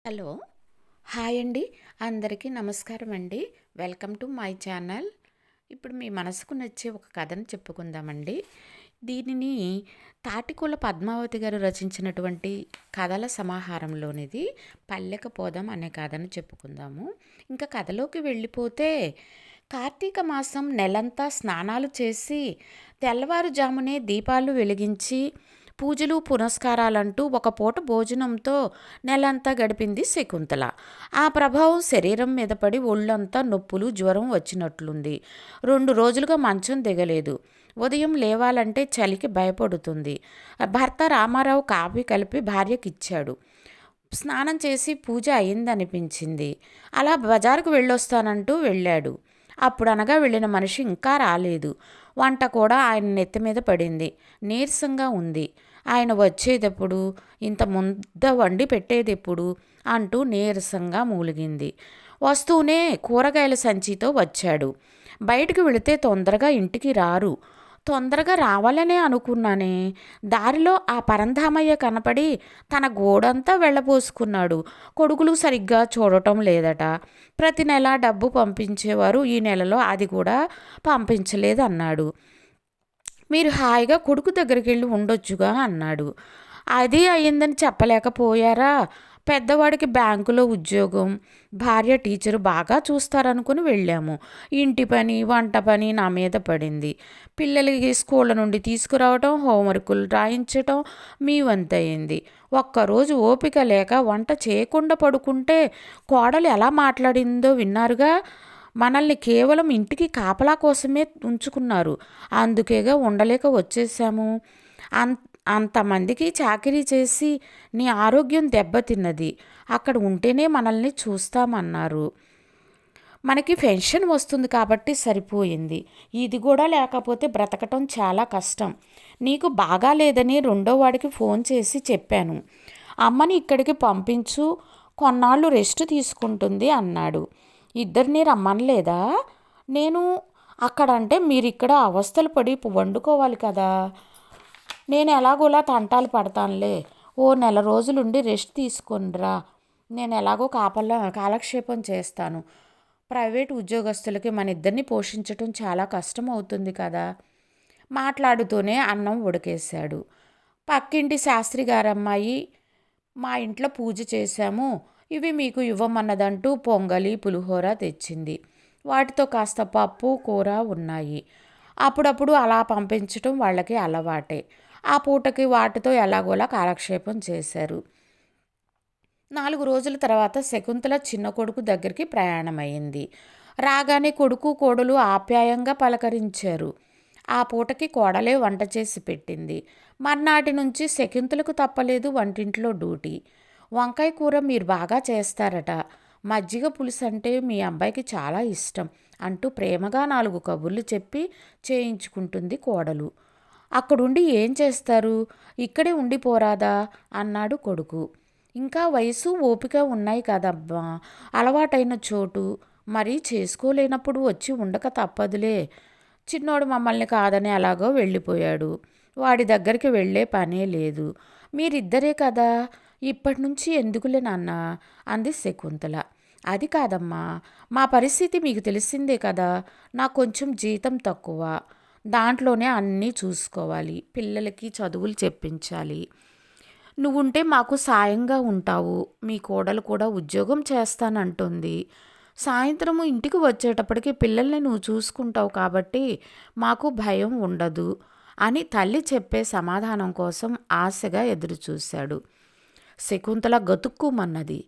Hello. Hi అండి. అందరికీ నమస్కారం అండి. Welcome to my channel. ఇప్పుడు మీ మనసుకు నచ్చే ఒక కథను చెప్పుకుందామండి. దీనిని తాటికూల పద్మావతి గారు రచించినటువంటి కథల సమాహారంలోనిది పల్లెక పోదాం అనే కథను చెప్పుకుందాము. ఇంకా కథలోకి వెళ్ళిపోతే, కార్తీక మాసం నెలంతా స్నానాలు చేసి తెల్లవారుజామునే దీపాలు వెలిగించి పూజలు పునస్కారాలంటూ ఒక పూట భోజనంతో నెలంతా గడిపింది శకుంతల. ఆ ప్రభావం శరీరం మీద పడి ఒళ్ళంతా నొప్పులు, జ్వరం వచ్చినట్లుంది. 2 రోజులుగా మంచం దిగలేదు. ఉదయం లేవాలంటే చలికి భయపడుతుంది. భర్త రామారావు కాఫీ కలిపి భార్యకిచ్చాడు. స్నానం చేసి పూజ అయిందనిపించింది. అలా బజారుకు వెళ్ళొస్తానంటూ వెళ్ళాడు. అప్పుడనగా వెళ్ళిన మనిషి ఇంకా రాలేదు. వంట కూడా ఆయన నెత్తి మీద పడింది. నీరసంగా ఉంది. ఆయన వచ్చేటప్పుడు, ఇంత ముద్ద వండి పెట్టేదెప్పుడు అంటూ నీరసంగా మూలిగింది. వస్తూనే కూరగాయల సంచితో వచ్చాడు. బయటికి వెళితే తొందరగా ఇంటికి రారు. తొందరగా రావాలనే అనుకున్నానే. దారిలో ఆ పరంధామయ్య కనపడి తన గోడంతా వెళ్ళబోసుకున్నాడు. కొడుకులు సరిగ్గా చూడటం లేదట. ప్రతి నెల డబ్బు పంపించేవారు, ఈ నెలలో అది కూడా పంపించలేదన్నాడు. మీరు హాయిగా కొడుకు దగ్గరికి వెళ్ళి ఉండొచ్చుగా అన్నాడు. అది అయ్యిందని చెప్పలేకపోయారా? పెద్దవాడికి బ్యాంకులో ఉద్యోగం, భార్య టీచరు బాగా చూస్తారనుకుని వెళ్ళాము. ఇంటి పని, వంట పని నా మీద పడింది. పిల్లలకి స్కూళ్ళ నుండి తీసుకురావటం, హోంవర్కులు రాయించటం మీ వంతయింది. ఒక్కరోజు ఓపిక లేక వంట చేయకుండా పడుకుంటే కోడలు ఎలా మాట్లాడిందో విన్నారుగా. మనల్ని కేవలం ఇంటికి కాపలా కోసమే ఉంచుకున్నారు. అందుకేగా ఉండలేక వచ్చేసాము. అంతమందికి చాకిరీ చేసి నీ ఆరోగ్యం దెబ్బతిన్నది. అక్కడ ఉంటేనే మనల్ని చూస్తామన్నారు. మనకి పెన్షన్ వస్తుంది కాబట్టి సరిపోయింది. ఇది కూడా లేకపోతే బ్రతకటం చాలా కష్టం. నీకు బాగా లేదని రెండో వాడికి ఫోన్ చేసి చెప్పాను. అమ్మని ఇక్కడికి పంపించు, కొన్నాళ్ళు రెస్ట్ తీసుకుంటుంది అన్నాడు. ఇద్దరిని రమ్మనలేదా? నేను అక్కడంటే మీరిక్కడ అవస్థలు పడి వండుకోవాలి కదా. నేను ఎలాగోలా తంటాలు పడతానులే. ఓ నెల రోజులుండి రెస్ట్ తీసుకొనిరా. నేను ఎలాగో కాలక్షేపం చేస్తాను. ప్రైవేటు ఉద్యోగస్తులకి మన ఇద్దరిని పోషించటం చాలా కష్టం అవుతుంది కదా. మాట్లాడుతూనే అన్నం ఉడికేశాడు. పక్కింటి శాస్త్రి గారమ్మాయి, మా ఇంట్లో పూజ చేశాము, ఇవి మీకు ఇవ్వమన్నదంటూ పొంగలి, పులిహోర తెచ్చింది. వాటితో కాస్త పప్పు, కూర ఉన్నాయి. అప్పుడప్పుడు అలా పంపించటం వాళ్ళకి అలవాటే. ఆ పూటకి వాటితో ఎలాగోలా కాలక్షేపం చేశారు. 4 రోజుల తర్వాత శకుంతల చిన్న కొడుకు దగ్గరికి ప్రయాణమైంది. రాగానే కొడుకు, కోడలు ఆప్యాయంగా పలకరించారు. ఆ పూటకి కోడలే వంట చేసి పెట్టింది. మర్నాటి నుంచి శకుంతలకు తప్పలేదు వంటింట్లో డ్యూటీ. వంకాయ కూర మీరు బాగా చేస్తారట, మజ్జిగ పులుసు అంటే మీ అబ్బాయికి చాలా ఇష్టం అంటూ ప్రేమగా 4 కబుర్లు చెప్పి చేయించుకుంటుంది కోడలు. అక్కడుండి ఏం చేస్తారు? ఇక్కడే ఉండిపోరాదా అన్నాడు కొడుకు. ఇంకా వయసు, ఓపిక ఉన్నాయి కదబ్బా, అలవాటైన చోటు. మరీ చేసుకోలేనప్పుడు వచ్చి ఉండక తప్పదులే. చిన్నోడు మమ్మల్ని కాదని అలాగో వెళ్ళిపోయాడు. వాడి దగ్గరికి వెళ్ళే పనే లేదు. మీరిద్దరే కదా, ఇప్పటి నుంచి ఎందుకులే నాన్న అంది శకుంతల. అది కాదమ్మా, మా పరిస్థితి మీకు తెలిసిందే కదా. నాకు కొంచెం జీతం తక్కువ. దాంట్లోనే అన్నీ చూసుకోవాలి. పిల్లలకి చదువులు చెప్పించాలి. నువ్వుంటే మాకు సాయంగా ఉంటావు. మీ కోడలు కూడా ఉద్యోగం చేస్తానంటుంది. సాయంత్రము ఇంటికి వచ్చేటప్పటికి పిల్లల్ని నువ్వు చూసుకుంటావు కాబట్టి మాకు భయం ఉండదు అని తల్లి చెప్పే సమాధానం కోసం ఆశగా ఎదురుచూశాడు. శకుంతల గతుక్కుమన్నది.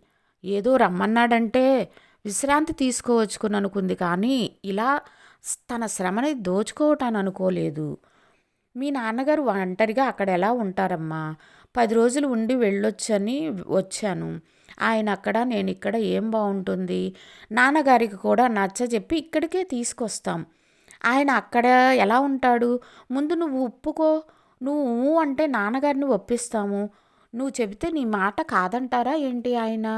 ఏదో రమ్మన్నాడంటే విశ్రాంతి తీసుకోవచ్చుకుననుకుంది, కానీ ఇలా తన శ్రమని దోచుకోవటాన్ని అనుకోలేదు. మీ నాన్నగారు ఒంటరిగా అక్కడ ఎలా ఉంటారమ్మా? 10 రోజులు ఉండి వెళ్ళొచ్చని వచ్చాను. ఆయన అక్కడ, నేనిక్కడ, ఏం బాగుంటుంది? నాన్నగారికి కూడా నచ్చజెప్పి ఇక్కడికే తీసుకొస్తాం. ఆయన అక్కడ ఎలా ఉంటాడు? ముందు నువ్వు ఒప్పుకో. నువ్వు అంటే నాన్నగారిని ఒప్పిస్తాము. నువ్వు చెబితే నీ మాట కాదంటారా ఏంటి ఆయన?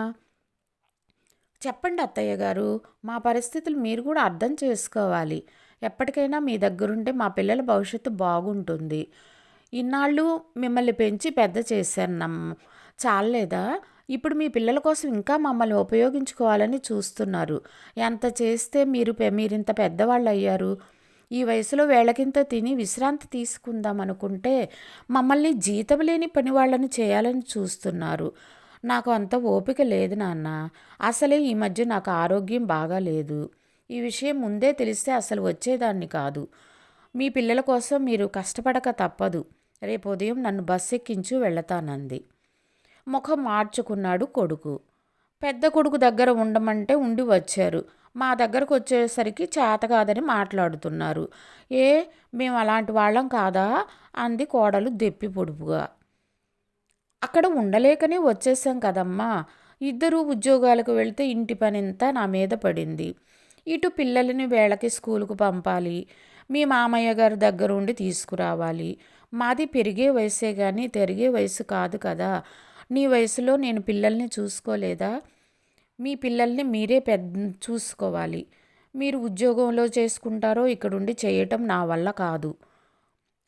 చెప్పండి అత్తయ్య గారు, మా పరిస్థితులు మీరు కూడా అర్థం చేసుకోవాలి. ఎప్పటికైనా మీ దగ్గరుంటే మా పిల్లల భవిష్యత్తు బాగుంటుంది. ఇన్నాళ్ళు మిమ్మల్ని పెంచి పెద్ద చేశాను చాలేదా? ఇప్పుడు మీ పిల్లల కోసం ఇంకా మమ్మల్ని ఉపయోగించుకోవాలని చూస్తున్నారు. ఎంత చేస్తే మీరింత పెద్దవాళ్ళయ్యారు. ఈ వయసులో వేళకింత తిని విశ్రాంతి తీసుకుందాం అనుకుంటే మమ్మల్ని జీతం లేని పని వాళ్ళని చేయాలని చూస్తున్నారు. నాకు అంత ఓపిక లేదు నాన్న. అసలే ఈ మధ్య నాకు ఆరోగ్యం బాగాలేదు. ఈ విషయం ముందే తెలిస్తే అసలు వచ్చేదాన్ని కాదు. మీ పిల్లల కోసం మీరు కష్టపడక తప్పదు. రేపు ఉదయం నన్ను బస్ ఎక్కించు వెళతానంది. ముఖం మార్చుకున్నాడు కొడుకు. పెద్ద కొడుకు దగ్గర ఉండమంటే ఉండి వచ్చారు. మా దగ్గరకు వచ్చేసరికి చేత కాదని మాట్లాడుతున్నారు. ఏ మేము అలాంటి వాళ్ళం కాదా అంది కోడలు దెప్పి పొడుపుగా. అక్కడ ఉండలేకనే వచ్చేసాం కదమ్మా. ఇద్దరూ ఉద్యోగాలకు వెళ్తే ఇంటి పనింతా నా మీద పడింది. ఇటు పిల్లల్ని వేళకి స్కూలుకు పంపాలి. మీ మామయ్య గారి దగ్గరుండి తీసుకురావాలి. మాది పెరిగే వయసే కానీ తిరిగే వయసు కాదు కదా. నీ వయసులో నేను పిల్లల్ని చూసుకోలేదా? మీ పిల్లల్ని మీరే చూసుకోవాలి. మీరు ఉద్యోగంలో చేసుకుంటారో ఇక్కడుండి చేయటం నా వల్ల కాదు.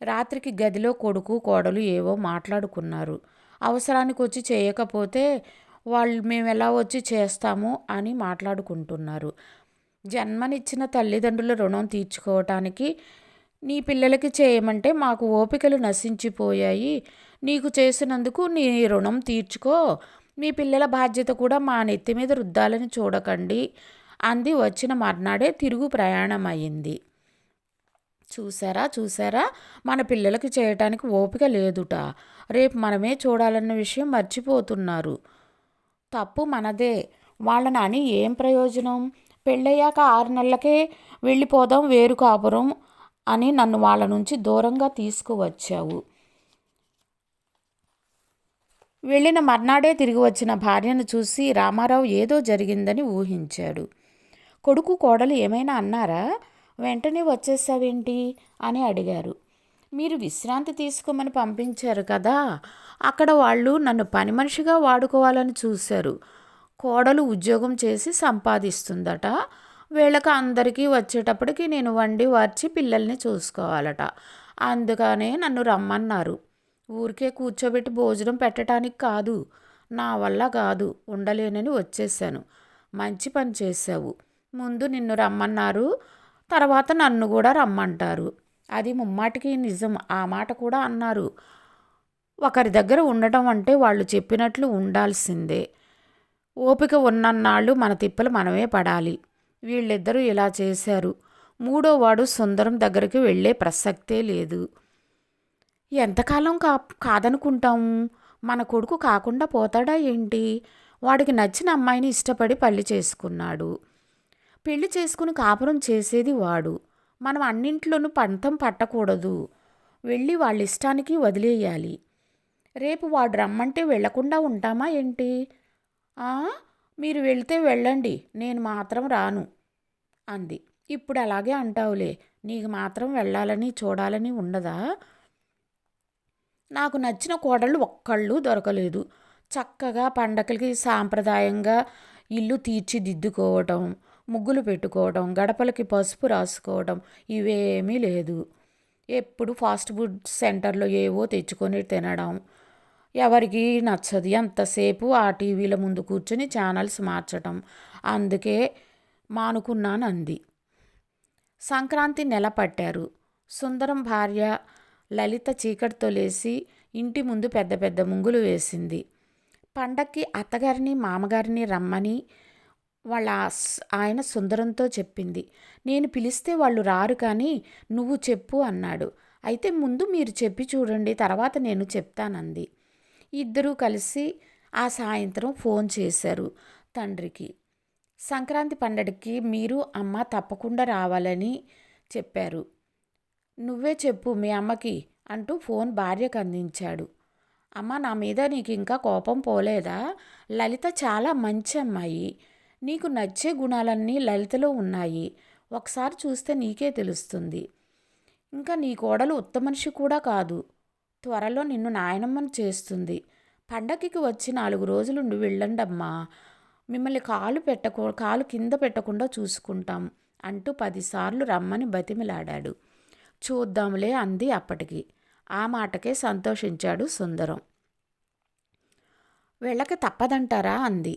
రాత్రికి గదిలో కొడుకు కోడలు ఏవో మాట్లాడుకున్నారు. అవసరానికి వచ్చి చేయకపోతే మేము ఎలా వచ్చి చేస్తాము అని మాట్లాడుకుంటున్నారు. జన్మనిచ్చిన తల్లిదండ్రుల రుణం తీర్చుకోవటానికి నీ పిల్లలకి చేయమంటే మాకు ఓపికలు నశించిపోయాయి. నీకు చేసినందుకు నీ రుణం తీర్చుకో. మీ పిల్లల బాధ్యత కూడా మా నెత్తి మీద రుద్దాలని చూడకండి అంది. వచ్చిన మర్నాడే తిరుగు ప్రయాణం అయింది. చూసారా మన పిల్లలకి చేయటానికి ఓపిక లేదుట. రేపు మనమే చూడాలన్న విషయం మర్చిపోతున్నారు. తప్పు మనదే. వాళ్ళని అని ఏం ప్రయోజనం? పెళ్ళయ్యాక 6 నెలలకే వెళ్ళిపోదాం వేరు కాపురం అని నన్ను వాళ్ళ నుంచి దూరంగా తీసుకువచ్చావు. వెళ్ళిన మర్నాడే తిరిగి వచ్చిన భార్యను చూసి రామారావు ఏదో జరిగిందని ఊహించాడు. కొడుకు కోడలు ఏమైనా అన్నారా? వెంటనే వచ్చేసావేంటి అని అడిగారు. మీరు విశ్రాంతి తీసుకోమని పంపించారు కదా. అక్కడ వాళ్ళు నన్ను పని మనిషిగా వాడుకోవాలని చూశారు. కోడలు ఉద్యోగం చేసి సంపాదిస్తుందట. వీళ్ళకి అందరికీ వచ్చేటప్పటికి నేను వండి వార్చి పిల్లల్ని చూసుకోవాలట. అందుకనే నన్ను రమ్మన్నారు. ఊరికే కూర్చోబెట్టి భోజనం పెట్టడానికి కాదు. నా వల్ల కాదు, ఉండలేనని వచ్చేసాను. మంచి పని చేశావు. ముందు నిన్ను రమ్మన్నారు, తర్వాత నన్ను కూడా రమ్మంటారు. అది ముమ్మాటికి నిజం. ఆ మాట కూడా అన్నారు. ఒకరి దగ్గర ఉండటం అంటే వాళ్ళు చెప్పినట్లు ఉండాల్సిందే. ఓపిక ఉన్నన్నాళ్ళు మన తిప్పలు మనమే పడాలి. వీళ్ళిద్దరూ ఇలా చేశారు. మూడో వాడు సుందరం దగ్గరికి వెళ్ళే ప్రసక్తే లేదు. ఎంతకాలం కాదనుకుంటాము? మన కొడుకు కాకుండా పోతాడా ఏంటి? వాడికి నచ్చిన అమ్మాయిని ఇష్టపడి పెళ్లి చేసుకున్నాడు. పెళ్లి చేసుకుని కాపురం చేసేది వాడు. మనం అన్నింట్లోనూ పంతం పట్టకూడదు. వెళ్ళి వాళ్ళ ఇష్టానికి వదిలేయాలి. రేపు వాడు రమ్మంటే వెళ్లకుండా ఉంటామా ఏంటి? మీరు వెళ్తే వెళ్ళండి, నేను మాత్రం రాను అంది. ఇప్పుడు అలాగే అంటావులే. నీకు మాత్రం వెళ్ళాలని చూడాలని ఉండదా? నాకు నచ్చిన కోడళ్ళు ఒక్కళ్ళు దొరకలేదు. చక్కగా పండగలకి సాంప్రదాయంగా ఇల్లు తీర్చిదిద్దుకోవటం, ముగ్గులు పెట్టుకోవడం, గడపలకి పసుపు రాసుకోవడం ఇవేమీ లేదు. ఎప్పుడు ఫాస్ట్ ఫుడ్ సెంటర్లో ఏవో తెచ్చుకొని తినడం ఎవరికి నచ్చదు. ఎంతసేపు ఆ టీవీల ముందు కూర్చొని ఛానల్స్ మార్చటం. అందుకే మానుకున్నానంది. సంక్రాంతి నెల పట్టారు. సుందరం భార్య లలిత చీకటితో లేచి ఇంటి ముందు పెద్ద పెద్ద ముగ్గులు వేసింది. పండక్కి అత్తగారిని మామగారిని రమ్మని వాళ్ళ ఆయన సుందరంతో చెప్పింది. నేను పిలిస్తే వాళ్ళు రారు కానీ నువ్వు చెప్పు అన్నాడు. అయితే ముందు మీరు చెప్పి చూడండి, తర్వాత నేను చెప్తానంది. ఇద్దరూ కలిసి ఆ సాయంత్రం ఫోన్ చేశారు తండ్రికి. సంక్రాంతి పండగకి మీరు అమ్మ తప్పకుండా రావాలని చెప్పారు. నువ్వే చెప్పు మీ అమ్మకి అంటూ ఫోన్ భార్యకు అందించాడు. అమ్మ, నా మీద నీకు ఇంకా కోపం పోలేదా? లలిత చాలా మంచి అమ్మాయి. నీకు నచ్చే గుణాలన్నీ లలితలో ఉన్నాయి. ఒకసారి చూస్తే నీకే తెలుస్తుంది. ఇంకా నీ కోడలు ఉత్తమ మనిషి కూడా కాదు. త్వరలో నిన్ను నాయనమ్మను చేస్తుంది. పండగకి వచ్చి 4 రోజులు వెళ్ళండమ్మా. మిమ్మల్ని కాలు కింద పెట్టకుండా చూసుకుంటాం అంటూ 10 సార్లు రమ్మని బతిమిలాడాడు. చూద్దాంలే అంది అప్పటికి. ఆ మాటకే సంతోషించాడు సుందరం. వెళ్ళక తప్పదంటారా అంది.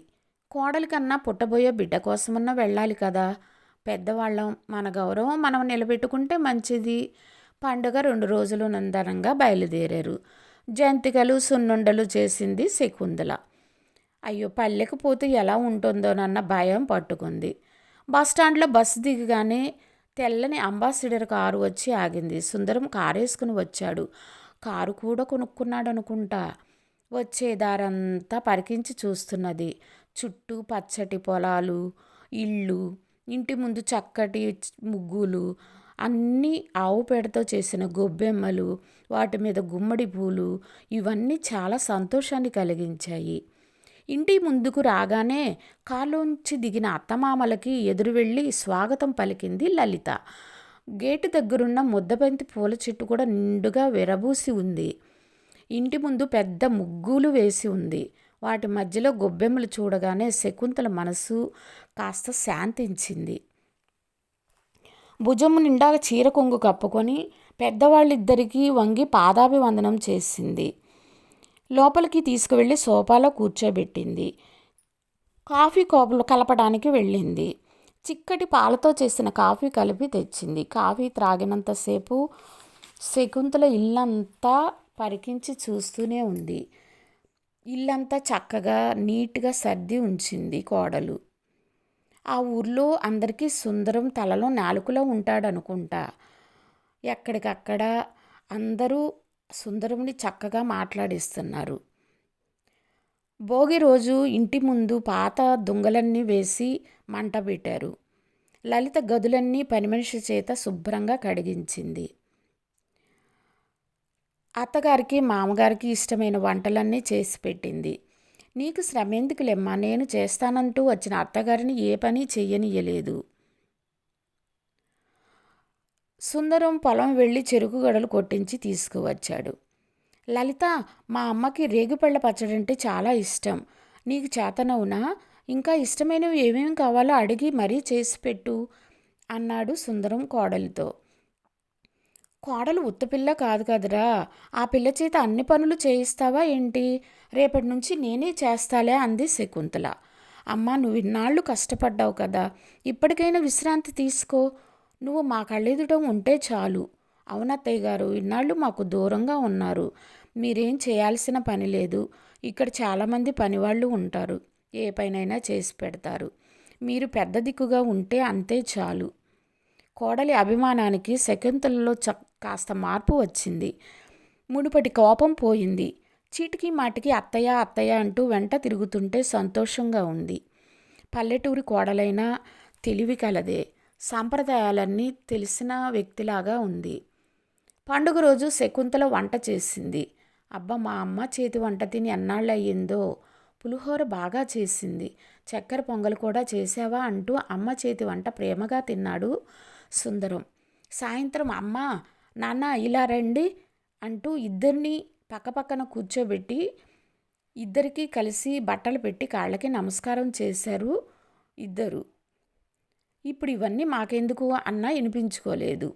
కోడలి కన్నా పుట్టబోయే బిడ్డ కోసమన్నా వెళ్ళాలి కదా. పెద్దవాళ్ళం, మన గౌరవం మనం నిలబెట్టుకుంటే మంచిది. పండుగ 2 రోజులు నందనంగా బయలుదేరారు. జంతికలు సున్నుండలు చేసింది శకుంతల. అయ్యో, పల్లెకు పోతే ఎలా ఉంటుందోనన్న భయం పట్టుకుంది. బస్టాండ్లో బస్సు దిగగానే తెల్లని అంబాసిడర్ కారు వచ్చి ఆగింది. సుందరం కారేసుకుని వచ్చాడు. కారు కూడా కొనుక్కున్నాడు అనుకుంటా. వచ్చే దారంతా పరికించి చూస్తున్నది. చుట్టూ పచ్చటి పొలాలు, ఇళ్ళు, ఇంటి ముందు చక్కటి ముగ్గులు, అన్నీ ఆవు పేడతో చేసిన గొబ్బెమ్మలు, వాటి మీద గుమ్మడి పూలు, ఇవన్నీ చాలా సంతోషాన్ని కలిగించాయి. ఇంటి ముందుకు రాగానే కారులోంచి దిగిన అత్తమామలకి ఎదురు వెళ్ళి స్వాగతం పలికింది లలిత. గేటు దగ్గరున్న ముద్దబంతి పూల చెట్టు కూడా నిండుగా విరబూసి ఉంది. ఇంటి ముందు పెద్ద ముగ్గులు వేసి ఉంది. వాటి మధ్యలో గొబ్బెమ్మలు చూడగానే శకుంతల మనసు కాస్త శాంతించింది. భుజము నిండా చీర కొంగు కప్పుకొని పెద్దవాళ్ళిద్దరికీ వంగి పాదాభివందనం చేసింది. లోపలికి తీసుకువెళ్ళి సోఫాలో కూర్చోబెట్టింది. కాఫీ కప్పులు కలపడానికి వెళ్ళింది. చిక్కటి పాలతో చేసిన కాఫీ కలిపి తెచ్చింది. కాఫీ త్రాగినంతసేపు శకుంతల ఇల్లంతా పరికించి చూస్తూనే ఉంది. ఇల్లంతా చక్కగా నీట్గా సర్ది ఉంచింది కోడలు. ఆ ఊర్లో అందరికీ సుందరం తలలో నాలుకలో ఉంటాడనుకుంటా. ఎక్కడికక్కడ అందరూ సుందరంని చక్కగా మాట్లాడిస్తున్నారు. భోగి రోజు ఇంటి ముందు పాత దుంగలన్నీ వేసి మంట పెట్టారు. లలిత గదులన్నీ పనిమనిషి చేత శుభ్రంగా కడిగించింది. అత్తగారికి మామగారికి ఇష్టమైన వంటలన్నీ చేసి పెట్టింది. నీకు శ్రమెందుకులేమ్మా, నేను చేస్తానంటూ వచ్చిన అత్తగారిని ఏ పని చెయ్యనియ్యలేదు. సుందరం పొలం వెళ్ళి చెరుకు గడలు కొట్టించి తీసుకువచ్చాడు. లలిత, మా అమ్మకి రేగుపళ్ళ పచ్చడంటే చాలా ఇష్టం. నీకు చేతనవునా? ఇంకా ఇష్టమైనవి ఏమేమి కావాలో అడిగి మరీ చేసి పెట్టు అన్నాడు సుందరం కోడలితో. కోడలు ఉత్తపిల్ల కాదు కదరా, ఆ పిల్ల చేత అన్ని పనులు చేయిస్తావా ఏంటి? రేపటి నుంచి నేనే చేస్తాలే అంది శకుంతల. అమ్మా, నువ్వు ఇన్నాళ్ళు కష్టపడ్డావు కదా, ఇప్పటికైనా విశ్రాంతి తీసుకో. నువ్వు మా కళ్ళెదుట ఉంటే చాలు. అవునత్తయ్య గారు, ఇన్నాళ్ళు మాకు దూరంగా ఉన్నారు. మీరేం చేయాల్సిన పని లేదు. ఇక్కడ చాలామంది పనివాళ్ళు ఉంటారు, ఏ పనైనా చేసి పెడతారు. మీరు పెద్ద దిక్కుగా ఉంటే అంతే చాలు. కోడలి అభిమానానికి శకుంతలలో కాస్త మార్పు వచ్చింది. మునుపటి కోపం పోయింది. చీటికి మాటికి అత్తయ్య అత్తయ్య అంటూ వెంట తిరుగుతుంటే సంతోషంగా ఉంది. పల్లెటూరి కోడలైనా తెలివి కలదే, సాంప్రదాయాలన్నీ తెలిసిన వ్యక్తిలాగా ఉంది. పండుగ రోజు శకుంతల వంట చేసింది. అబ్బా, మా అమ్మ చేతి వంట తిని ఎన్నాళ్ళు అయ్యిందో. పులిహోర బాగా చేసింది, చక్కెర పొంగల్ కూడా చేసావా అంటూ అమ్మ చేతి వంట ప్రేమగా తిన్నాడు సుందరం. సాయంత్రం అమ్మ, నాన్న ఇలా రండి అంటూ ఇద్దరిని పక్కపక్కన కూర్చోబెట్టి ఇద్దరికీ కలిసి బట్టలు పెట్టి కాళ్ళకి నమస్కారం చేశారు ఇద్దరు. ఇప్పుడు ఇవన్నీ మాకెందుకు అన్నా వినిపించుకోలేదు.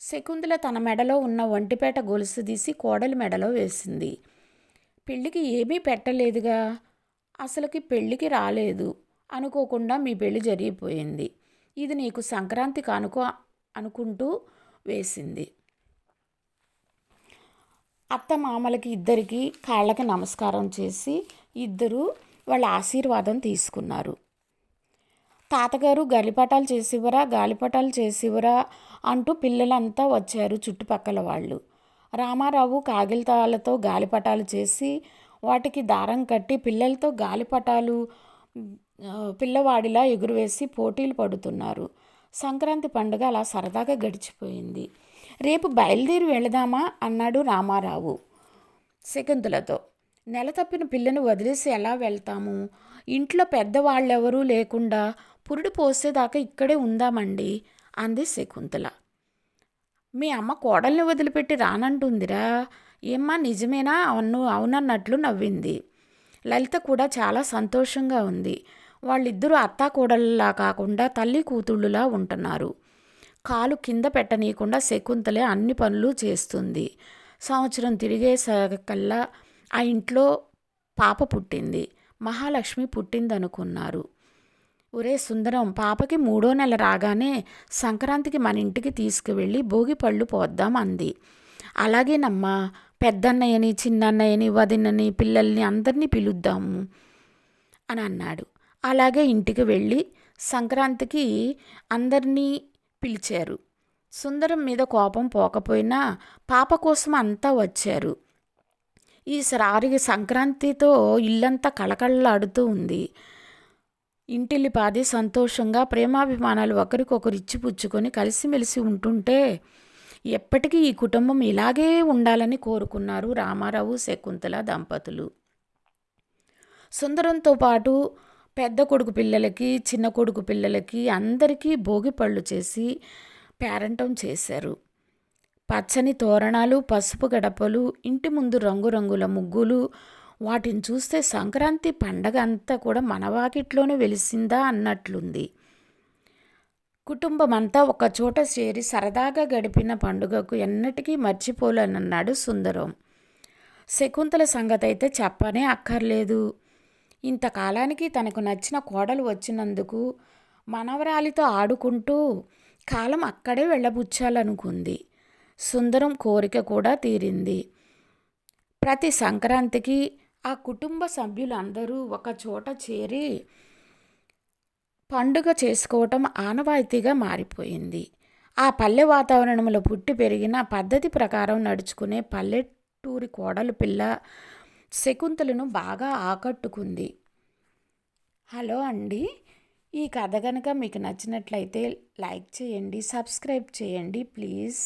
శకుంతల తన మెడలో ఉన్న ఒంటిపేట గొలుసు తీసి కోడలి మెడలో వేసింది. పెళ్ళికి ఏమీ పెట్టలేదుగా, అసలుకి పెళ్ళికి రాలేదు, అనుకోకుండా మీ పెళ్ళి జరిగిపోయింది. ఇది నీకు సంక్రాంతి కానుకో అనుకుంటూ వేసింది. అత్త మామలకి ఇద్దరికి కాళ్ళకి నమస్కారం చేసి ఇద్దరు వాళ్ళ ఆశీర్వాదం తీసుకున్నారు. తాతగారు గాలిపటాలు చేసివరా, గాలిపటాలు చేసివరా అంటూ పిల్లలంతా వచ్చారు. చుట్టుపక్కల వాళ్ళు రామారావు కాగితాలతో గాలిపటాలు చేసి వాటికి దారం కట్టి పిల్లలతో గాలిపటాలు పిల్లవాడిలా ఎగురువేసి పోటీలు పడుతున్నారు. సంక్రాంతి పండుగ అలా సరదాగా గడిచిపోయింది. రేపు బయలుదేరి వెళదామా అన్నాడు రామారావు శకుంతలతో. నెల తప్పిన పిల్లను వదిలేసి ఎలా వెళ్తాము? ఇంట్లో పెద్దవాళ్ళెవరూ లేకుండా పురుడు పోసేదాకా ఇక్కడే ఉందామండి అంది శకుంతల. మీ అమ్మ కోడల్ని వదిలిపెట్టి రానంటుందిరా. ఏమ్మా, నిజమేనా? అవునన్నట్లు నవ్వింది. లలిత కూడా చాలా సంతోషంగా ఉంది. వాళ్ళిద్దరూ అత్తా కోడళ్ళలా కాకుండా తల్లి కూతుళ్ళులా ఉంటున్నారు. కాలు కింద పెట్టనీయకుండా శకుంతలే అన్ని పనులు చేస్తుంది. సంవత్సరం తిరిగేసరికల్లా ఆ ఇంట్లో పాప పుట్టింది. మహాలక్ష్మి పుట్టిందనుకున్నారు. ఒరే సుందరం, పాపకి 3వ నెల రాగానే సంక్రాంతికి మన ఇంటికి తీసుకువెళ్ళి భోగి పళ్ళు పోద్దాం అంది. అలాగేనమ్మా, పెద్దన్నయ్యని, చిన్నన్నయ్యని, వదినని, పిల్లల్ని అందరినీ పిలుద్దాము అని అన్నాడు. అలాగే ఇంటికి వెళ్ళి సంక్రాంతికి అందరినీ పిలిచారు. సుందరం మీద కోపం పోకపోయినా పాప కోసం అంతా వచ్చారు. ఈసారి సంక్రాంతితో ఇల్లంతా కళకళలాడుతూ ఉంది. ఇంటిల్లిపాది సంతోషంగా ప్రేమాభిమానాలు ఒకరికొకరు ఇచ్చిపుచ్చుకొని కలిసిమెలిసి ఉంటుంటే ఎప్పటికీ ఈ కుటుంబం ఇలాగే ఉండాలని కోరుకున్నారు రామారావు, శకుంతల దంపతులు. సుందరంతో పాటు పెద్ద కొడుకు పిల్లలకి, చిన్న కొడుకు పిల్లలకి అందరికీ భోగి పళ్ళు చేసి పేరంటం చేశారు. పచ్చని తోరణాలు, పసుపు గడపలు, ఇంటి ముందు రంగురంగుల ముగ్గులు, వాటిని చూస్తే సంక్రాంతి పండగ అంతా కూడా మన వాకిట్లోనే వెలిసిందా అన్నట్లుంది. కుటుంబం అంతా ఒక చోట చేరి సరదాగా గడిపిన పండుగకు ఎన్నటికీ మర్చిపోలేనన్నాడు సుందరం. శకుంతల సంగతి అయితే చెప్పనే అక్కర్లేదు. ఇంతకాలానికి తనకు నచ్చిన కోడలు వచ్చినందుకు మనవరాలితో ఆడుకుంటూ కాలం అక్కడే వెళ్ళబుచ్చాలనుకుంది. సుందరం కోరిక కూడా తీరింది. ప్రతి సంక్రాంతికి ఆ కుటుంబ సభ్యులందరూ ఒక చోట చేరి పండుగ చేసుకోవటం ఆనవాయితీగా మారిపోయింది. ఆ పల్లె వాతావరణంలో పుట్టి పెరిగిన పద్ధతి ప్రకారం నడుచుకునే పల్లెటూరి కోడలు పిల్ల శకుంతలను బాగా ఆకట్టుకుంది. హలో అండి, ఈ కథ కనుక మీకు నచ్చినట్లయితే లైక్ చేయండి, సబ్స్క్రైబ్ చేయండి ప్లీజ్.